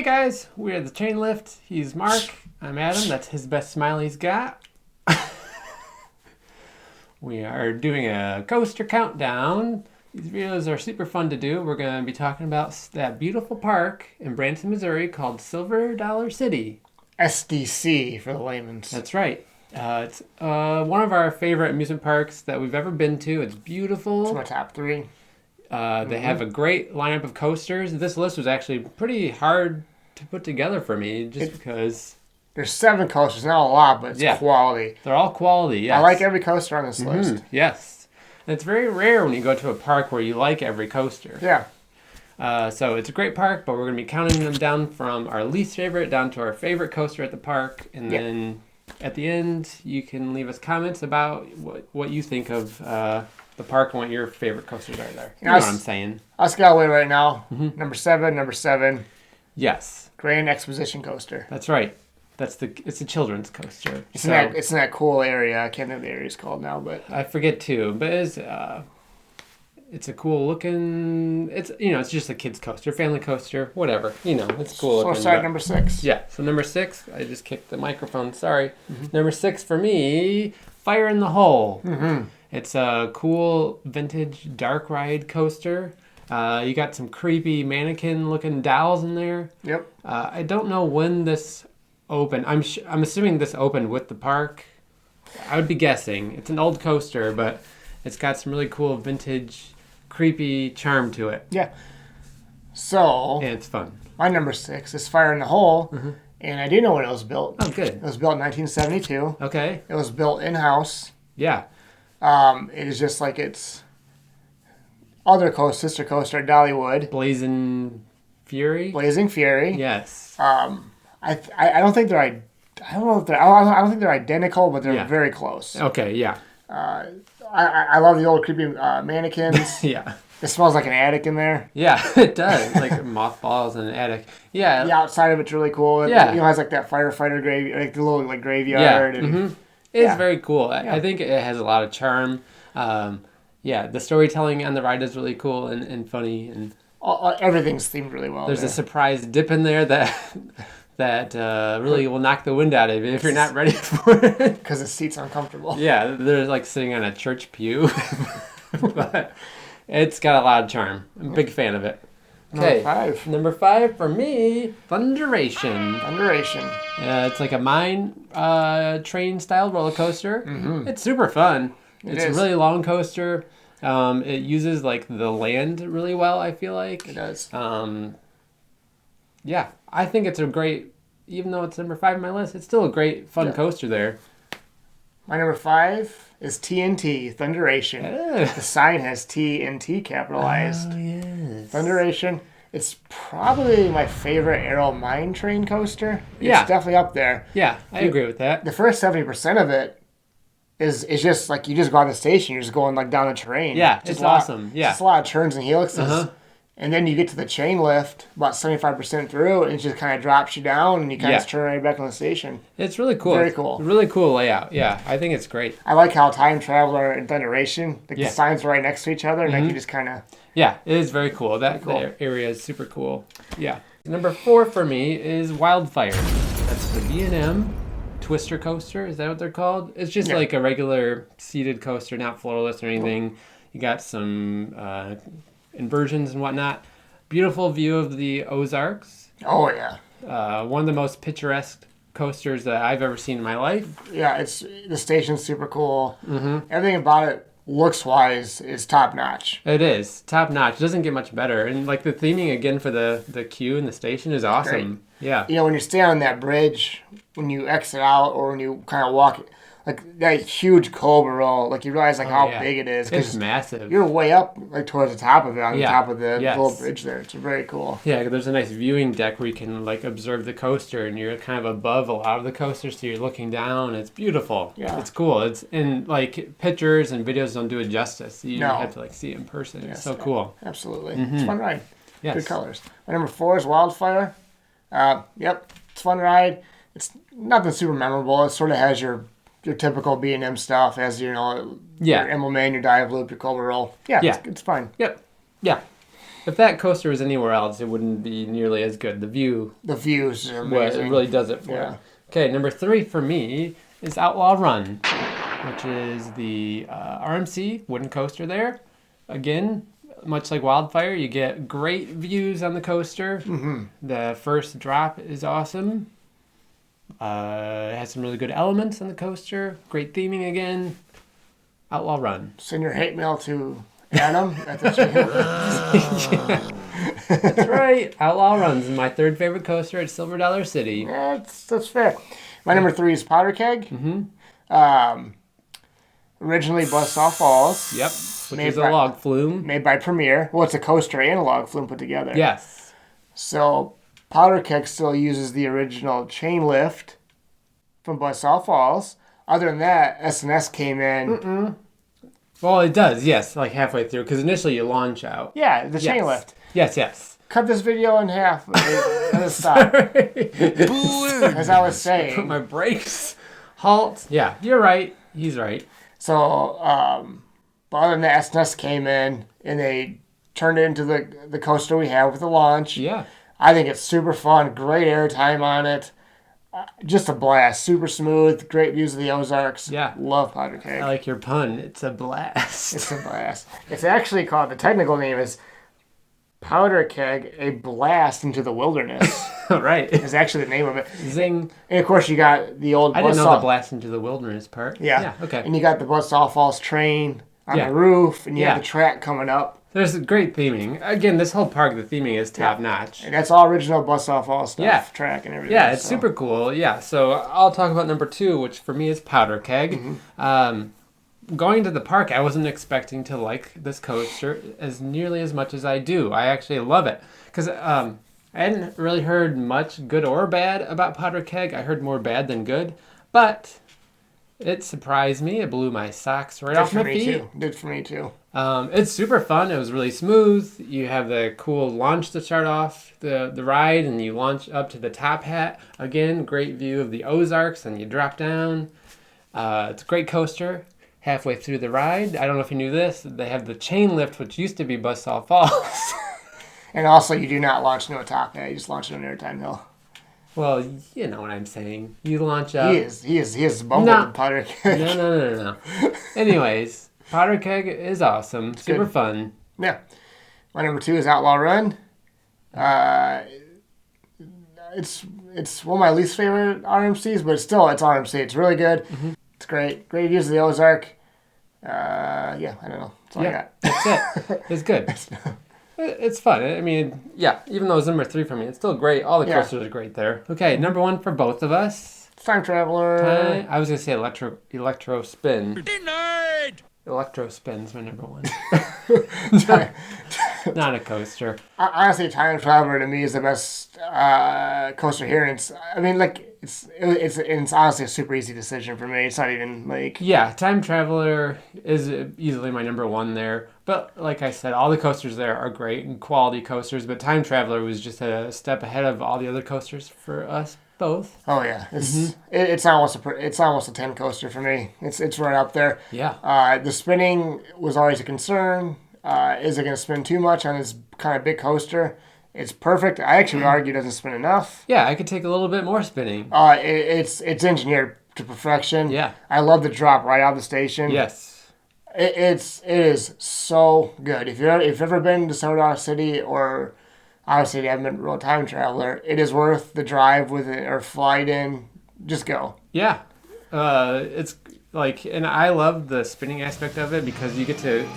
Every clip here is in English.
guys, we're the Chain Lift. He's Mark. I'm Adam. That's his best smile he's got. We are doing a coaster countdown. These videos are super fun to do. We're going to be talking about that beautiful park in Branson, Missouri called Silver Dollar City. SDC for the layman's. That's right. It's one of our favorite amusement parks that we've ever been to. It's beautiful. It's my top 3. They have a great lineup of coasters. This list was actually pretty hard to put together for me because... There's 7 coasters, not a lot, but it's quality. They're all quality, yes. I like every coaster on this list. Yes. And it's very rare when you go to a park where you like every coaster. Yeah. So it's a great park, but we're going to be counting them down from our least favorite down to our favorite coaster at the park. And then at the end, you can leave us comments about what you think of the park and what your favorite coasters are there. You know what I'm saying. I'll scale away right now. Number 7. Yes. Grand Exposition Coaster. That's right. It's a children's coaster. It's in that cool area. I can't think of the area it's called now, but I forget too. But it's a cool looking. It's just a kids coaster, family coaster, whatever. It's cool. So we'll start at number 6. Yeah. So number 6. I just kicked the microphone. Sorry. Number 6 for me. Fire in the Hole. It's a cool vintage dark ride coaster. You got some creepy mannequin looking dolls in there. Yep. I don't know when this opened. I'm assuming this opened with the park. I would be guessing. It's an old coaster, but it's got some really cool vintage, creepy charm to it. Yeah. So. And it's fun. My number 6 is Fire in the Hole, and I do know when it was built. Oh, good. It was built in 1972. Okay. It was built in-house. Yeah. It is just like its other sister coaster at Dollywood. Blazing Fury. Yes. I don't think they're identical, but they're very close. Okay. Yeah. I love the old creepy mannequins. Yeah. It smells like an attic in there. Yeah, it does. Like mothballs in an attic. Yeah. The outside of it's really cool. It has like that firefighter like the little graveyard. Yeah. It's very cool. I think it has a lot of charm. The storytelling on the ride is really cool and funny, and everything's themed really well. There's a surprise dip in there that really will knock the wind out of you if you're not ready for it. Because the seat's uncomfortable. Yeah, they're like sitting on a church pew. But it's got a lot of charm. I'm a big fan of it. Okay, number 5 for me, Thunderation. It's like a mine train style roller coaster. It's super fun. It's a really long coaster. It uses like the land really well, I feel like. It does. Yeah, I think it's a great, even though it's number 5 on my list, it's still a great, fun coaster there. My number 5 is TNT, Thunderation. The sign has TNT capitalized. Oh, yes. Thunderation. It's probably my favorite aero mine train coaster. It's definitely up there. Yeah, I agree with that. The first 70% of it is just like you just go on the station, you're just going like down the terrain. Yeah, it's awesome. Yeah. It's a lot of turns and helixes. And then you get to the chain lift about 75% through, and it just kind of drops you down, and you kind of turn right back on the station. It's really cool. Very cool. Really cool layout. Yeah, I think it's great. I like how Time Traveler and Thunderation, the signs are right next to each other, and like you just kind of... Yeah, it is very cool. That area is super cool. Yeah. Number 4 for me is Wildfire. That's the B&M Twister coaster. Is that what they're called? It's just like a regular seated coaster, not floorless or anything. You got some... inversions and whatnot. Beautiful view of the Ozarks. Oh, yeah. One of the most picturesque coasters that I've ever seen in my life. Yeah, the station's super cool. Everything about it, looks-wise, is top-notch. It is. Top-notch. It doesn't get much better. And like the theming, again, for the queue and the station is awesome. Great. Yeah. When you stand on that bridge, when you exit out or when you kind of walk... Like that huge cobra roll, like you realize how big it is. It's massive. You're way up like towards the top of it, on the top of the little bridge there. It's very cool. Yeah, there's a nice viewing deck where you can like observe the coaster, and you're kind of above a lot of the coasters, so you're looking down. It's beautiful. Yeah, it's cool. It's and like pictures and videos don't do it justice. You have to like see it in person. It's so cool. Absolutely, it's a fun ride. Yes. Good colors. My number 4 is Wildfire. It's a fun ride. It's nothing super memorable. It sort of has your typical B&M stuff, as your Emblem Man, your dive loop, your Cobra roll. Yeah. It's fine. Yep. Yeah. If that coaster was anywhere else, it wouldn't be nearly as good. The views are amazing. It really does it for it. Okay, number 3 for me is Outlaw Run, which is the RMC wooden coaster there. Again, much like Wildfire, you get great views on the coaster. The first drop is awesome. It has some really good elements on the coaster. Great theming again. Outlaw Run. Send your hate mail to Adam at the yeah. That's right. Outlaw Run's my 3rd favorite coaster at Silver Dollar City. Yeah, that's fair. My number 3 is Powder Keg. Originally Buzzsaw Falls. Yep. Which is a log flume. Made by Premier. Well, it's a coaster and a log flume put together. Yes. So Powder Keg still uses the original chain lift from Buzzsaw Falls. Other than that, SNS came in. Well, it does, yes, like halfway through, because initially you launch out. Yeah, the chain lift. Yes. Cut this video in half. Stop. As I was saying. Put my brakes. Halt. Yeah, you're right. He's right. So, but other than that, SNS came in and they turned it into the coaster we have with the launch. Yeah. I think it's super fun. Great airtime on it. Just a blast. Super smooth. Great views of the Ozarks. Yeah. Love Powder Keg. I like your pun. It's a blast. It's a blast. It's actually called, the technical name is Powder Keg, a blast into the wilderness. Right. Is actually the name of it. Zing. And of course you got the old I didn't know the blast into the wilderness part. Yeah. Okay. And you got the Buzzsaw Falls train on the roof, and you have the track coming up. There's great theming. Again, this whole park, the theming is top notch. And that's all original Buzzsaw Falls stuff. Yeah. Track and everything. Yeah, it's super cool. Yeah, so I'll talk about number 2, which for me is Powder Keg. Going to the park, I wasn't expecting to like this coaster as nearly as much as I do. I actually love it. Because I hadn't really heard much good or bad about Powder Keg. I heard more bad than good. But it surprised me. It blew my socks right off my feet. Did for me too. It's super fun. It was really smooth. You have the cool launch to start off the ride, and you launch up to the top hat. Again, great view of the Ozarks, and you drop down. It's a great coaster. Halfway through the ride, I don't know if you knew this, they have the chain lift, which used to be Buzzsaw Falls. And also, you do not launch into a top hat. You just launch into an airtime hill. Well, you know what I'm saying. You launch up. He is bumbled Powder Keg. No. Anyways, Powder Keg is awesome. Super fun. Yeah. My number 2 is Outlaw Run. It's one of my least favorite RMCs, but it's RMC. It's really good. It's great. Great views of the Ozark. I don't know. That's all I got. That's it. It's good. It's fun. I mean, even though it's number 3 for me, it's still great. All the coasters are great there. Okay, number 1 for both of us. Time Traveler. I was going to say Electro Spin. Denied! Electro Spin's my number 1. Not a coaster. Honestly, Time Traveler to me is the best coaster here. And it's honestly a super easy decision for me. It's not even like... Yeah, Time Traveler is easily my number 1 there. But like I said, all the coasters there are great and quality coasters. But Time Traveler was just a step ahead of all the other coasters for us both. Oh yeah, it's almost a 10 coaster for me. It's right up there. Yeah. The spinning was always a concern. Is it going to spin too much on this kind of big coaster? It's perfect. I actually would argue it doesn't spin enough. Yeah, I could take a little bit more spinning. It's engineered to perfection. Yeah. I love the drop right out of the station. Yes. It is so good. If you've ever been to Soda City, or obviously you haven't been to Real Time Traveler, it is worth the drive with it or flight in. Just go. Yeah. It's like, and I love the spinning aspect of it because you get to,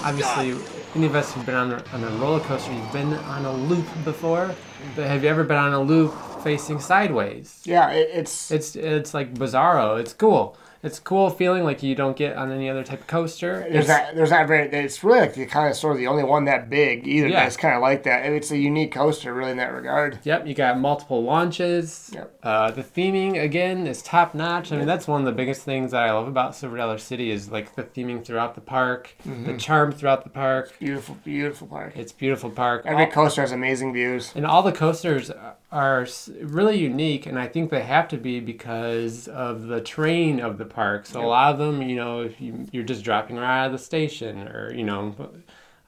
obviously, any of us who've been on a roller coaster, you've been on a loop before. But have you ever been on a loop facing sideways? Yeah, it's like bizarro. It's cool. It's a cool feeling like you don't get on any other type of coaster. It's really like the kind of sort of the only one that big either. Yeah. It's kind of like that. It's a unique coaster really in that regard. Yep, you got multiple launches. Yep. The theming, again, is top notch. I mean, that's one of the biggest things that I love about Silver Dollar City is like the theming throughout the park, the charm throughout the park. Beautiful, beautiful park. It's a beautiful park. Every coaster has amazing views. And all the coasters are really unique, and I think they have to be because of the terrain of the park. So a lot of them, if you're just dropping right out of the station or,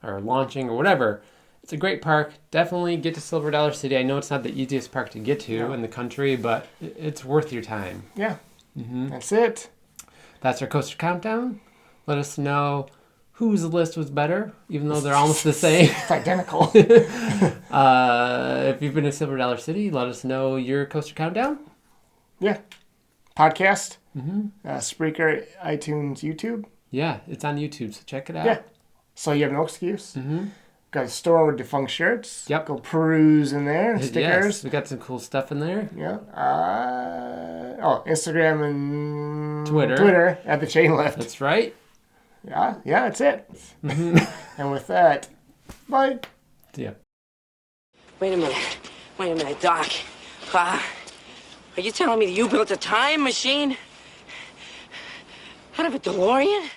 or launching or whatever, It's a great park. Definitely get to Silver Dollar City. I know it's not the easiest park to get to in the country, but it's worth your time. Yeah. That's it. That's our coaster countdown. Let us know whose list was better, even though they're almost the same. It's identical. If you've been to Silver Dollar City, let us know your coaster countdown. Yeah. Podcast. Spreaker, iTunes, YouTube. Yeah, it's on YouTube, so check it out. Yeah. So you have no excuse. Got a store with defunct shirts. Yep. Go peruse in there. Stickers. Yes, we got some cool stuff in there. Yeah. Instagram and Twitter at the Chain Lift. That's right. Yeah, that's it. And with that, bye. See ya. Wait a minute, Doc. Are you telling me that you built a time machine out of a DeLorean?